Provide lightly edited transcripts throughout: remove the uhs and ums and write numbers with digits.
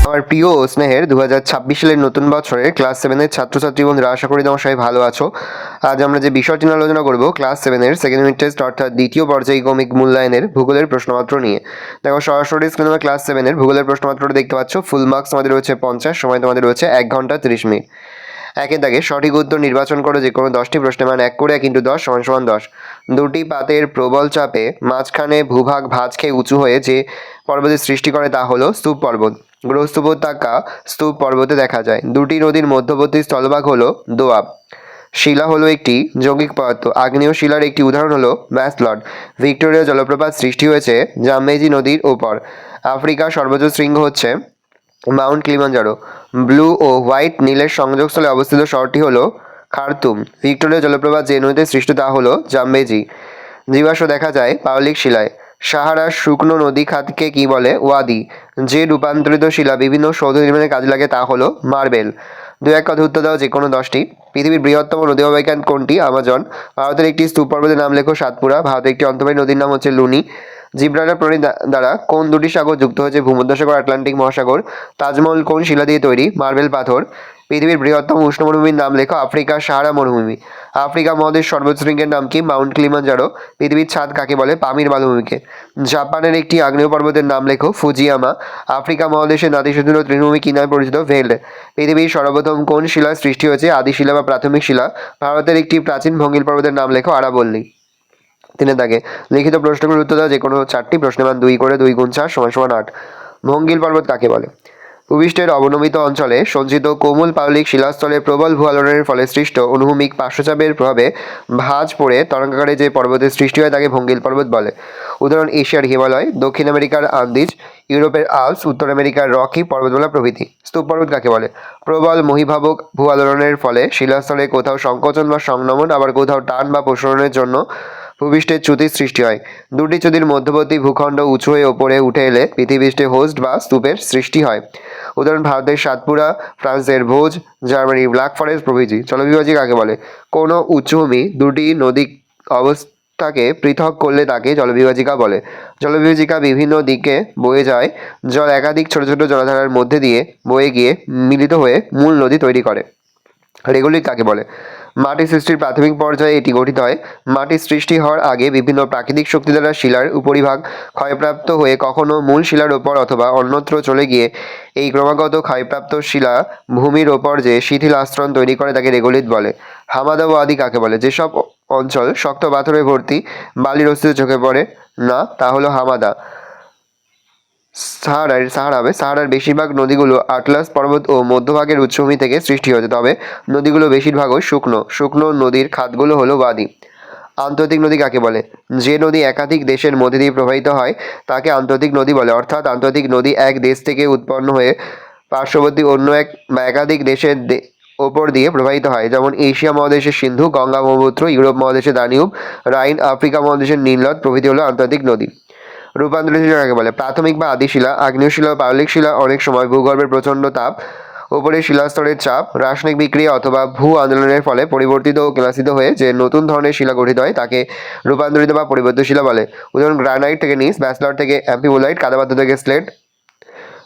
আমার প্রিয় ও স্নেহের 2026 সালের নতুন বছরের ক্লাস 7-এর ছাত্রছাত্রী বন্ধুরা, আশা করি তোমরা সবাই ভালো আছো। আজ আমরা যে বিষয়টি নিয়ে আলোচনা করব ক্লাস 7-এর সেকেন্ড ইউনিট টেস্ট অর্থাৎ দ্বিতীয় পর্যায়ক্রমিক মূল্যায়নের ভূগোলের প্রশ্নপত্র নিয়ে। দেখো, সরাসরি স্ক্রিনে তোমরা ক্লাস 7-এর ভূগোলের প্রশ্নপত্রটা দেখতে পাচ্ছ। ফুল মার্কস আমাদের রয়েছে 50, সময় তোমাদের রয়েছে 1 ঘন্টা 30 মিনিট। একের দাগে সঠিক উত্তর নির্বাচন করো যে কোনো 10টি প্রশ্নের মান 1 করে 1 × 10 = 10। দুটি পাতের প্রবল চাপে মাঝখানে ভূভাগ ভাঁজ খেয়ে উঁচু হয়ে যে পর্বতের সৃষ্টি করে তা হলো স্তূপ পর্বত। গ্রহস্থ উপত্যকা স্তূপ পর্বতে দেখা যায়। দুটি নদীর মধ্যবর্তী স্থলভাগ হলো দোআব। শিলা হলো একটি যৌগিক পদার্থ। আগ্নেয় শিলার একটি উদাহরণ হলো ব্যাসল্ট। ভিক্টোরিয়া জলপ্রপাত সৃষ্টি হয়েছে জামবেজি নদীর ওপর। আফ্রিকার সর্বোচ্চ শৃঙ্গ হচ্ছে মাউন্ট কিলিমাঞ্জারো। ব্লু ও হোয়াইট নীলের সংযোগস্থলে অবস্থিত শহরটি হলো খার্তুম। ভিক্টোরিয়া জলপ্রপাত যে নদীতে সৃষ্ট তা হলো জামবেজি। জীবাশ্ম দেখা যায় পাললিক শিলায়। সাহারার শুকনো নদী খাতকে কি বলে? ওয়াদি। যে রূপান্তরিত শিলা বিভিন্ন সৌধ নির্মাণে কাজে লাগে তা হলো মার্বেল। দু এক কথা উত্তর দাও যে কোনো 10টি। পৃথিবীর বৃহত্তম নদী অববাহিকা কোনটি? আমাজন। ভারতের একটি স্তূপ পর্বতের নাম লেখো সাতপুরা। ভারতের একটি অন্তর্বাহী নদীর নাম হচ্ছে লুনি। জিব্রাল্টার প্রাণী দ্বারা কোন দুটি সাগর যুক্ত হয়েছে? ভূমধ্যসাগর, আটলান্টিক মহাসাগর। তাজমহল কোন শিলা দিয়ে তৈরি? মার্বেল পাথর। পৃথিবীর বৃহত্তম উষ্ণ মরুভূমির নাম লেখো আফ্রিকার সাহারা মরুভূমি। আফ্রিকা মহাদেশ সর্বোচ্চ শৃঙ্গের নাম কি? Mount Kilimanjaro. পৃথিবীর ছাদ কাকে বলে? পামির মালভূমিকে। জাপানের একটি আগ্নেয় পর্বতের নাম লেখো ফুজিয়ামা। আফ্রিকা মহাদেশের নাতিশীতোষ্ণ তৃণভূমি কি নামে পরিচিত? ভেল্ড। পৃথিবীর সর্বপ্রথম কোন শিলার সৃষ্টি হয়েছে? আদি শিলা বা প্রাথমিক শিলা। ভারতের একটি প্রাচীন ভঙ্গিল পর্বতের নাম লেখো আরাবল্লী। 3 দাগে লিখিত প্রশ্নগুলোর উত্তর দাও যে কোনো 4টি। প্রশ্নের মান 2 করে 2 × 4 = 8। ভঙ্গিল পর্বত কাকে বলে? ভূপৃষ্ঠের অবনমিত অঞ্চলে সঞ্চিত কোমল পাললিক শিলাস্তরে প্রবল ভূআলোড়নের ফলে সৃষ্ট অনুভূমিক পার্শ্বচাপের প্রভাবে ভাঁজ পড়ে তরঙ্গাকারে যে পর্বতের সৃষ্টি হয় তাকে ভঙ্গিল পর্বত বলে। উদাহরণ: এশিয়ার হিমালয়, দক্ষিণ আমেরিকার আন্দিজ, ইউরোপের আল্পস, উত্তর আমেরিকার রকি পর্বতমালা প্রভৃতি। স্তূপ পর্বত কাকে বলে? প্রবল মহীভাবক ভূআলোড়নের ফলে শিলাস্তরে কোথাও সংকোচন বা সংনমন, আবার কোথাও টান বা প্রসারণের জন্য ভূপৃষ্ঠের চ্যুতির সৃষ্টি হয়। দুটি চ্যুতির মধ্যবর্তী ভূখণ্ড উঁচু হয়ে ওপরে উঠে এলে পৃথিবীপৃষ্ঠে হোস্ট বা স্তূপের সৃষ্টি হয়। উদাহরণ: ভারতের সাতপুরা, ফ্রান্সের ভোজ, জার্মানির ব্ল্যাক ফরেস্ট প্রভৃতি। জলবিভাজি কাকে বলে? কোনো উচ্চভূমি দুটি নদী অবস্থাকে পৃথক করলে তাকে জলবিভাজিকা বলে। জলবিভাজিকা বিভিন্ন দিকে বয়ে যায়। জল একাধিক ছোট ছোট জলাধারার মধ্যে দিয়ে বয়ে গিয়ে মিলিত হয়ে মূল নদী তৈরি করে। রেগুলিক কাকে বলে? মাটি সৃষ্টির প্রাথমিক পর্যায়ে এটি গঠিত হয়। মাটি সৃষ্টি হওয়ার আগে বিভিন্ন প্রাকৃতিক শক্তি দ্বারা শিলার উপরিভাগ ক্ষয়প্রাপ্ত হয়ে কখনো মূল শিলার ওপর অথবা অন্যত্র চলে গিয়ে এই ক্রমাগত ক্ষয়প্রাপ্ত শিলা ভূমির ওপর যে শিথিল আস্তরণ তৈরি করে তাকে রেগুলিত বলে। হামাদা ওয়াদি কাকে বলে? যেসব অঞ্চল শক্ত পাথরে ভর্তি, বালির অস্তিত্ব চোখে পড়ে না তা হলো হামাদা। সাহারার বেশিরভাগ নদীগুলো আটলাস পর্বত ও মধ্যভাগের উচ্চভূমি থেকে সৃষ্টি হয়েছে, তবে নদীগুলো বেশিরভাগই শুকনো নদীর খাতগুলো হলো ওয়াদি। আন্তর্জাতিক নদী কাকে বলে? যে নদী একাধিক দেশের মধ্যে দিয়ে প্রবাহিত হয় তাকে আন্তর্জাতিক নদী বলে। অর্থাৎ আন্তর্জাতিক নদী এক দেশ থেকে উৎপন্ন হয়ে পার্শ্ববর্তী অন্য এক বা একাধিক দেশের ওপর দিয়ে প্রবাহিত হয়। যেমন এশিয়া মহাদেশের সিন্ধু, গঙ্গা ব্রহ্মপুত্র, ইউরোপ মহাদেশের দানিউব, রাইন, আফ্রিকা মহাদেশের নীল নদ প্রভৃতি হলো আন্তর্জাতিক নদী। রূপান্তরিত শিলা কাকে বলে? প্রাথমিক বা আদি শিলা, আগ্নেয় শিলা ও পাললিক শিলা অনেক সময় ভূগর্ভের প্রচণ্ড তাপ, উপরের শিলাস্তরের চাপ, রাসায়নিক বিক্রিয়া অথবা ভূ আন্দোলনের ফলে পরিবর্তিত ও ক্লাসিত হয়ে যে নতুন ধরনের শিলা গঠিত হয় তাকে রূপান্তরিত বা পরিবর্তিত শিলা বলে। উদাহরণ: গ্রানাইট থেকে নিস, ব্যাসল্ট থেকে অ্যাম্ফিবোলাইট, কাদাপাথর থেকে স্লেট,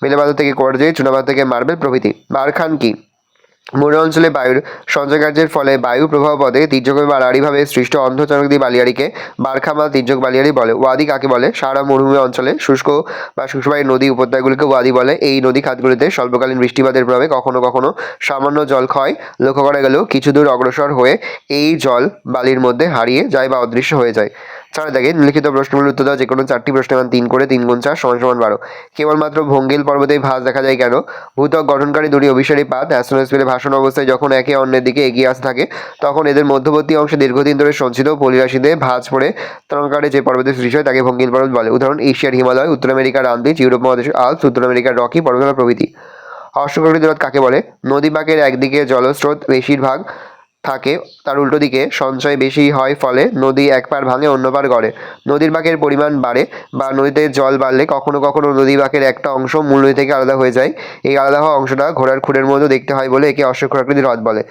বেলেপাথর থেকে কোয়ার্টজাইট, চুনাপাথর থেকে মার্বেল প্রভৃতি। বারখান কি? মরু অঞ্চলে বায়ুর সঞ্চয়কার্যের ফলে বায়ু প্রবাহ পথে তির্যকভাবে বা আড়াআড়িভাবে সৃষ্ট অর্ধচন্দ্রাকৃতি বালিয়াড়িকে বারখামা তির্যক বালিয়াড়ি বলে। ওয়াদি কাকে বলে? সাহারা মরুভূমি অঞ্চলে শুষ্ক বা শুষ্কবায়ু নদী উপত্যকাগুলিকে ওয়াদি বলে। এই নদী খাতগুলিতে স্বল্পকালীন বৃষ্টিপাতের প্রভাবে কখনো কখনো সামান্য জলক্ষয় লক্ষ্য করা গেলেও কিছু দূর অগ্রসর হয়ে এই জল বালির মধ্যে হারিয়ে যায় বা অদৃশ্য হয়ে যায়। 4 দাগে লিখিত প্রশ্নগুলোর উত্তর দাও যে কোনো 4টি প্রশ্নের মান 3 করে 3 × 4 = 12। কেবলমাত্র ভঙ্গিল পর্বতেই ভাঁজ দেখা যায় কেন? ভূত্বক গঠনকারী দুটি অভিসারী পাত অ্যাস্ট্রোস্ফিয়ারে ভাসমান অবস্থায় যখন একে অন্যের দিকে এগিয়ে আসতে থাকে তখন এদের মধ্যবর্তী অংশে দীর্ঘদিন ধরে সঞ্চিত পলিরাশিতে ভাঁজ পড়ে তরঙ্গাকারে যে পর্বতের সৃষ্টি হয় তাকে ভঙ্গিল পর্বত বলে। উদাহরণ: এশিয়ার হিমালয়, উত্তর আমেরিকার আন্দিজ, ইউরোপ মহাদেশের আল্পস, উত্তর আমেরিকার রকি পর্বতমালা প্রভৃতি। অশ্বক্ষুরাকৃতি হ্রদ কাকে বলে? নদী বাঁকের একদিকে জলস্রোত বেশিরভাগ থাকে, তার উল্টো দিকে সঞ্চয় বেশি হয় ফলে নদী এক পার ভাঙে অন্য পার গড়ে। নদীর বাঁকের পরিমাণ বাড়ে বা নদীতে জল বাড়লে কখনো কখনো নদী বাঁকের একটা অংশ মূল নদী থেকে আলাদা হয়ে যায়। এই আলাদা হওয়া অংশটা ঘোড়ার খুরের মতো দেখতে হয় বলে একে অশ্বক্ষুরাকৃতি হ্রদ বলে।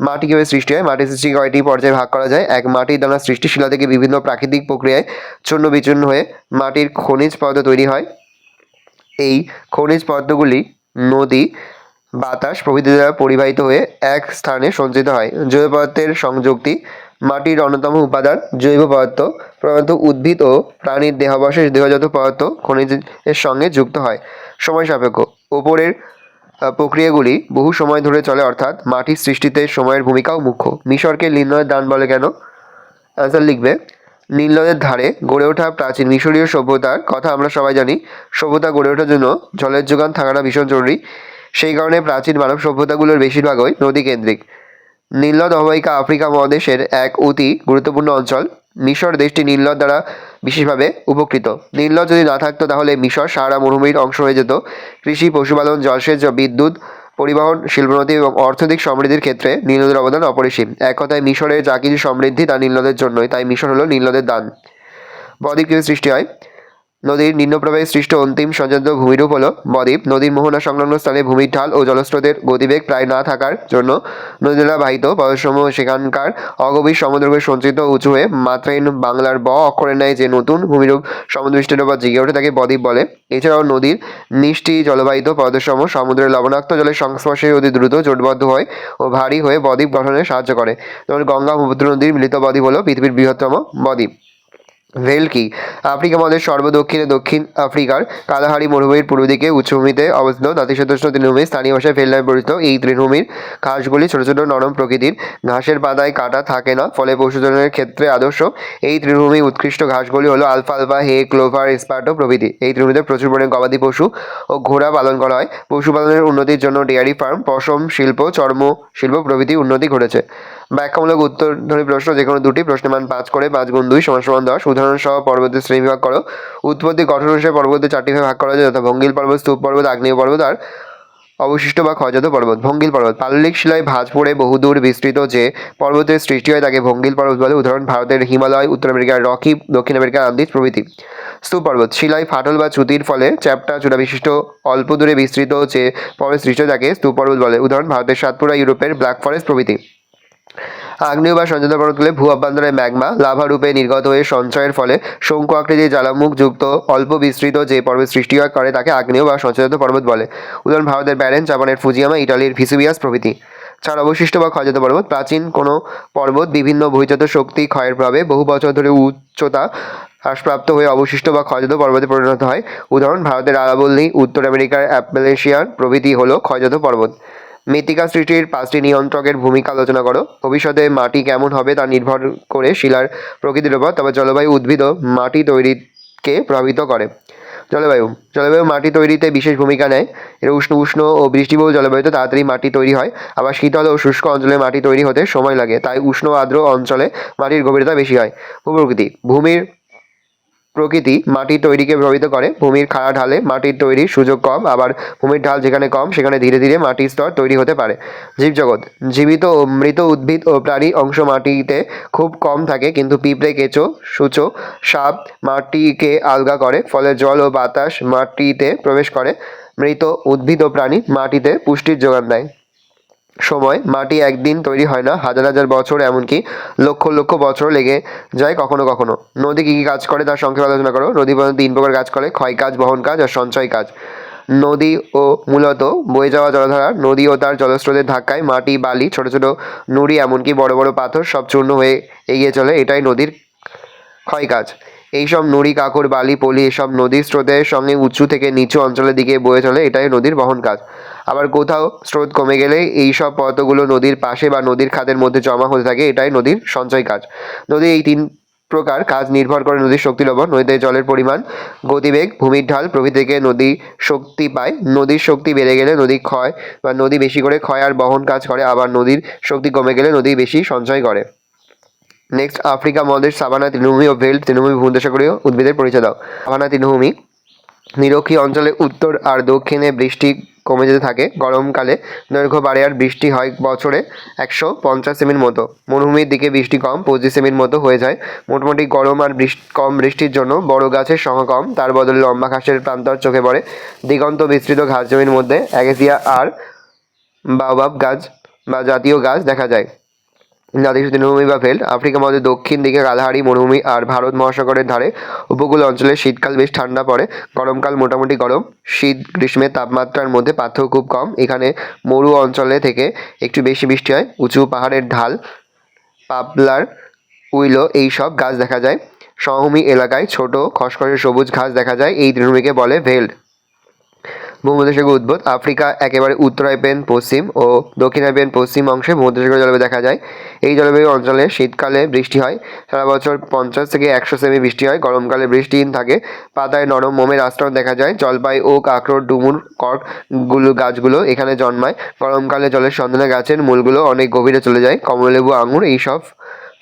মাটি কিভাবে সৃষ্টি হয়? মাটি সৃষ্টি কয়টি পর্যায়ে ভাগ করা যায়? 1. মাটির দানা সৃষ্টি। শিলা থেকে বিভিন্ন প্রাকৃতিক প্রক্রিয়ায় চূর্ণ বিচূর্ণ হয়ে মাটির খনিজ পদার্থ তৈরি হয়। এই খনিজ পদার্থগুলি নদী, বাতাস প্রভৃতি দ্বারা পরিবাহিত হয়ে এক স্থানে সঞ্চিত হয়। জৈব পদার্থের সংযুক্তি মাটির অন্যতম উপাদান। জৈব পদার্থ প্রধানত উদ্ভিদ ও প্রাণীর দেহাবশেষ দেহজাত পদার্থ খনিজের সঙ্গে যুক্ত হয়। সময় সাপেক্ষ ওপরের প্রক্রিয়াগুলি বহু সময় ধরে চলে, অর্থাৎ মাটির সৃষ্টিতে সময়ের ভূমিকাও মুখ্য। মিশরকে নীল নদের দান বলে কেন? অ্যান্সার লিখবে, নীল নদের ধারে গড়ে ওঠা প্রাচীন মিশরীয় সভ্যতার কথা আমরা সবাই জানি। সভ্যতা গড়ে ওঠার জন্য জলের যোগান থাকাটা ভীষণ জরুরি। সেই কারণে প্রাচীন মানব সভ্যতাগুলোর বেশিরভাগই নদী কেন্দ্রিক। নীল নদ অববাহিকা আফ্রিকা মহাদেশের এক অতি গুরুত্বপূর্ণ অঞ্চল। মিশর দেশটি নীল নদ দ্বারা বিশেষভাবে উপকৃত। নীল নদ যদি না থাকতো তাহলে মিশর সাহারা মরুভূমির অংশ হয়ে যেত। কৃষি, পশুপালন, জলসেচ, বিদ্যুৎ, পরিবহন, শিল্পোন্নতি এবং অর্থনৈতিক সমৃদ্ধির ক্ষেত্রে নীল নদের অবদান অপরিসীম। এক কথায় মিশরের যা কিছু সমৃদ্ধি তা নীল নদের জন্যই, তাই মিশর হলো নীল নদের দান। বদ্বীপ কিভাবে সৃষ্টি হয়? নদীর নিম্নপ্রবাহে সৃষ্ট অন্তিম সঞ্চালিত ভূমিরূপ হল বদ্বীপ। নদীর মোহনা সংলগ্ন স্থানে ভূমির ঢাল ও জলস্রোতের গতিবেগ প্রায় না থাকার জন্য নদী দ্বারা বাহিত পর্বতসমূহ সেখানকার অগভীর সমুদ্রকে সঞ্চিত উঁচু হয়ে মাত্রাহীন বাংলার ব অক্ষরের ন্যায় যে নতুন ভূমিরূপ সমুদ্রপৃষ্ঠের উপর জেগে ওঠে তাকে বদ্বীপ বলে। এছাড়াও নদীর মিষ্টি জলবাহিত পর্বতসমূহ সমুদ্রের লবণাক্ত জলের সংস্পর্শে অতি দ্রুত জোটবদ্ধ হয় ও ভারী হয়ে বদ্বীপ গঠনে সাহায্য করে। যেমন গঙ্গা ব্রহ্মপুত্র নদীর মিলিত বদ্বীপ হল পৃথিবীর বৃহত্তম বদ্বীপ। ভেল কি? আফ্রিকা মহাদেশের সর্বদক্ষিণে দক্ষিণ আফ্রিকার কালাহারি মরুভূমির পূর্ব দিকে উচ্চভূমিতে অবস্থিত নাতিশীতোষ্ণ তৃণভূমি, স্থানীয় ভাষায় ভেল নামে পরিচিত। এই তৃণভূমির ঘাসগুলি ছোট ছোট নরম প্রকৃতির। ঘাসের পাতায় কাঁটা থাকে না, ফলে পশুচারণের ক্ষেত্রে আদর্শ। এই তৃণভূমি উৎকৃষ্ট ঘাসগুলি হলো আলফালফা, হে, ক্লোভার, স্পার্টো প্রভৃতি। এই তৃণভূমিতে প্রচুর পরিমাণে গবাদি পশু ও ঘোড়া পালন করা হয়। পশুপালনের উন্নতির জন্য ডেয়ারি ফার্ম, পশম শিল্প, চর্ম শিল্প প্রভৃতি উন্নতি ঘটেছে। ব্যাখ্যামূলক উত্তরধর্মী প্রশ্ন যে কোনো দুটি, প্রশ্নের মান 5 করে, 5 গুণ 2 সমান সমান 10। উদাহরণ সহ পর্বতের শ্রেণীবিভাগ করো। উৎপত্তি গঠন অনুসারে পর্বতে 4টি ভাগে ভাগ করা যায়, যথা ভঙ্গিল পর্বত, স্তূপ পর্বত, আগ্নেয় পর্বত আর অবশিষ্ট বা ক্ষয়জাত পর্বত। ভঙ্গিল পর্বত পাললিক শিলায় ভাঁজ পড়ে বহুদূর বিস্তৃত যে পর্বতের সৃষ্টি হয় তাকে ভঙ্গিল পর্বত বলে। উদাহরণ ভারতের হিমালয়, উত্তর আমেরিকার রকি, দক্ষিণ আমেরিকার আন্দিজ প্রভৃতি। স্তূপ পর্বত শিলায় ফাটল বা চ্যুতির ফলে চ্যাপ্টা চূড়া বিশিষ্ট অল্প দূরে বিস্তৃত যে পর্বত সৃষ্টি হয় তাকে স্তূপ পর্বত বলে। উদাহরণ ভারতের সাতপুরা, ইউরোপের ব্ল্যাক ফরেস্ট প্রভৃতি। আগ্নেয় বা সঞ্চালিত পর্বতগুলি ভূ অভ্যন্তরে ম্যাগমা লাভা রূপে নির্গত হয়ে সঞ্চয়ের ফলে শঙ্কু আকৃতির জ্বালামুখ যুক্ত অল্প বিস্তৃত যে পর্বত সৃষ্টি করে তাকে আগ্নেয় বা সঞ্চালিত পর্বত বলে। উদাহরণ ভারতের ব্যারেন, জাপানের ফুজিয়ামা, ইটালির ভিসুভিয়াস প্রভৃতি। ছাড় অবশিষ্ট বা ক্ষয়জাত পর্বত প্রাচীন কোনো পর্বত বিভিন্ন বহির্জাত শক্তি ক্ষয়ের প্রভাবে বহু বছর ধরে উচ্চতা হ্রাসপ্রাপ্ত হয়ে অবশিষ্ট বা ক্ষয়জাত পর্বতে পরিণত হয়। উদাহরণ ভারতের আরাবল্লী, উত্তর আমেরিকার অ্যাপেলেশিয়ান প্রভৃতি হলো ক্ষয়জাত পর্বত। মৃত্তিকা সৃষ্টির 5টি নিয়ন্ত্রকের ভূমিকা আলোচনা করো। ভবিষ্যতে মাটি কেমন হবে তা নির্ভর করে শিলার প্রকৃতির উপর, তবে জলবায়ু উদ্ভিদ ও মাটি তৈরিকে প্রভাবিত করে। জলবায়ু মাটি তৈরিতে বিশেষ ভূমিকা নেয়। এর উষ্ণ ও বৃষ্টিবহুল জলবায়ুতে তাড়াতাড়ি মাটি তৈরি হয়, আবার শীতল ও শুষ্ক অঞ্চলে মাটি তৈরি হতে সময় লাগে, তাই উষ্ণ আর্দ্র অঞ্চলে মাটির গভীরতা বেশি হয়। ভূপ্রকৃতি ভূমির প্রকৃতি মাটি তৈরিকে প্রভাবিত করে। ভূমির খাড়া ঢালে মাটির তৈরির সুযোগ কম, আবার ভূমির ঢাল যেখানে কম সেখানে ধীরে ধীরে মাটির স্তর তৈরি হতে পারে। জীবজগৎ জীবিত ও মৃত উদ্ভিদ ও প্রাণী অংশ মাটিতে খুব কম থাকে, কিন্তু পিঁপড়ে, কেঁচো, সূচো, সাপ মাটিকে আলগা করে, ফলে জল ও বাতাস মাটিতে প্রবেশ করে। মৃত উদ্ভিদ ও প্রাণী মাটিতে পুষ্টির যোগান দেয়। সময় মাটি একদিন তৈরি হয় না, হাজার হাজার বছর, এমনকি লক্ষ লক্ষ বছর লেগে যায় কখনো কখনো। নদী কী কী কাজ করে তার সংক্ষেপে আলোচনা করো। নদী প্রধানত 3 প্রকার কাজ করে: ক্ষয় কাজ, বহন কাজ আর সঞ্চয় কাজ। নদী ও মূলত বয়ে যাওয়া জলধারা। নদী ও তার জলস্রোতের ধাক্কায় মাটি, বালি, ছোট ছোট নুড়ি, এমনকি বড় বড় পাথর সব চূর্ণ হয়ে এগিয়ে চলে, এটাই নদীর ক্ষয় কাজ। এইসব নুড়ি, কাকর, বালি, পলি এসব নদীর স্রোতের সঙ্গে উঁচু থেকে নিচু অঞ্চলের দিকে বয়ে চলে, এটাই নদীর বহন কাজ। আবার কোথাও স্রোত কমে গেলে এইসব পদার্থগুলো নদীর পাশে বা নদীর খাদের মধ্যে জমা হতে থাকে, এটাই নদীর সঞ্চয় কাজ। নদীর এই 3 প্রকার কাজ নির্ভর করে নদীর শক্তির ওপর। নদীতে জলের পরিমাণ, গতিবেগ, ভূমির ঢাল প্রভৃতি থেকে নদী শক্তি পায়। নদীর শক্তি বেড়ে গেলে নদী ক্ষয় বা নদী বেশি করে ক্ষয় আর বহন কাজ করে, আবার নদীর শক্তি কমে গেলে নদী বেশি সঞ্চয় করে। নেক্সট, আফ্রিকা মহাদেশ সাভানা তৃণভূমি ও ভেল্ট তৃণভূমি ভূমধ্যসাগরীয় উদ্ভিদের পরিচয় দাও। সাভানা তৃণভূমি নিরক্ষীয় অঞ্চলে উত্তর আর দক্ষিণে বৃষ্টি কমে যেতে থাকে। গরমকালে দৈর্ঘ্য বাড়ে আর বৃষ্টি হয় বছরে 150 সেমির মতো। মরুভূমির দিকে বৃষ্টি কম, 25 সেমির মতো হয়ে যায়। মোটামুটি গরম আর কম বৃষ্টির জন্য বড় গাছের সংখ্যা কম, তার বদলে লম্বা ঘাসের প্রান্তর চোখে পড়ে। দিগন্ত বিস্তৃত ঘাস জমির মধ্যে অ্যাকেসিয়া আর বাওবাব গাছ বা জাতীয় গাছ দেখা যায়। নাতিশীতোষ্ণ তৃণভূমি বা ভেল্ট। আফ্রিকা মহাদেশের দক্ষিণ দিকে কালাহারি মরুভূমি আর ভারত মহাসাগরের ধারে উপকূল অঞ্চলে শীতকাল বেশ ঠান্ডা পড়ে, গরমকাল মোটামুটি গরম। শীত গ্রীষ্মের তাপমাত্রার মধ্যে পার্থক্য খুব কম। এখানে মরু অঞ্চলে থেকে একটু বেশি বৃষ্টি হয়। উঁচু পাহাড়ের ঢাল, পপলার, উইলো এইসব গাছ দেখা যায়। সমভূমি এলাকায় ছোট খসখসে সবুজ ঘাস দেখা যায়। এই তৃণভূমিকে বলে ভেল্ট। ভূমধ্যসাগর উদ্ভূত। আফ্রিকা একেবারে উত্তরায়ণ পশ্চিম ও দক্ষিণায়ণ পশ্চিম অংশে ভূমধ্যসাগর জলবায়ু দেখা যায়। এই জলবায়ু অঞ্চলে শীতকালে বৃষ্টি হয়, সারা বছর 50 থেকে 100 সেমি বৃষ্টি হয়। গরমকালে বৃষ্টিহীন থাকে। পাতায় নরম মোমের আস্তরণ দেখা যায়। জলপাই, ওক, আখরোট, ডুমুর, কর্ক গাছগুলো এখানে জন্মায়। গরমকালে জলের সন্ধানে গাছের মূলগুলো অনেক গভীরে চলে যায়। কমলালেবু, আঙুর এইসব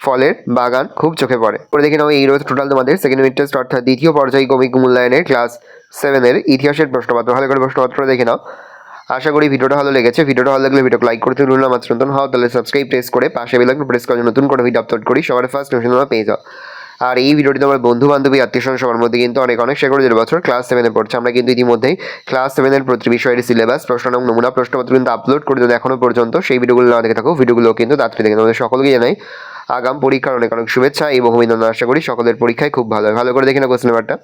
ফলের বাগান খুব চোখে পড়ে। পরে দেখে নাও এই রয়েছে টোটাল তোমাদের সেকেন্ড ইউনিট টেস্ট অর্থাৎ দ্বিতীয় পর্যায়ক্রমিক মূল্যায়নের ক্লাস 7-এর ইতিহাসের প্রশ্নপত্র। ভালো করে প্রশ্নপত্র দেখে নাও। আশা করি ভিডিওটা ভালো লেগেছে। ভিডিওটা ভালো লাগলে ভিডিওকে লাইক করতে ভুলো না। আমার নতুন হও তাহলে সাবস্ক্রাইব প্রেস করে পাশে বেল আইকন প্রেস করে নতুন করে ভিডিও আপলোড করি সবার ফার্স্ট নোটিফিকেশন তোমরা পেয়ে যাও। আর এই ভিডিওটি তোমার বন্ধু বান্ধবী আত্মীয়স্বজন সবার মধ্যে কিন্তু অনেক শেয়ার করে, যে বছর ক্লাস 7-এ পড়ছে। আমরা কিন্তু ইতিমধ্যেই ক্লাস 7-এর প্রতি বিষয়ের সিলেবাস, প্রশ্ন এবং নমুনা প্রশ্নপত্র কিন্তু আপলোড করে দেবো এখনো পর্যন্ত। সেই ভিডিওগুলো না দেখে থাকো, ভিডিওগুলো কিন্তু তাড়াতাড়ি দেখে তোমাদের সকলকে জানাই আগাম পরীক্ষার অনেক শুভেচ্ছা এবং অভিনন্দন। আশা করি সকলের পরীক্ষায় খুব ভালো হয়। ভালো করে দেখে না কোশ্চেন পেপারটা।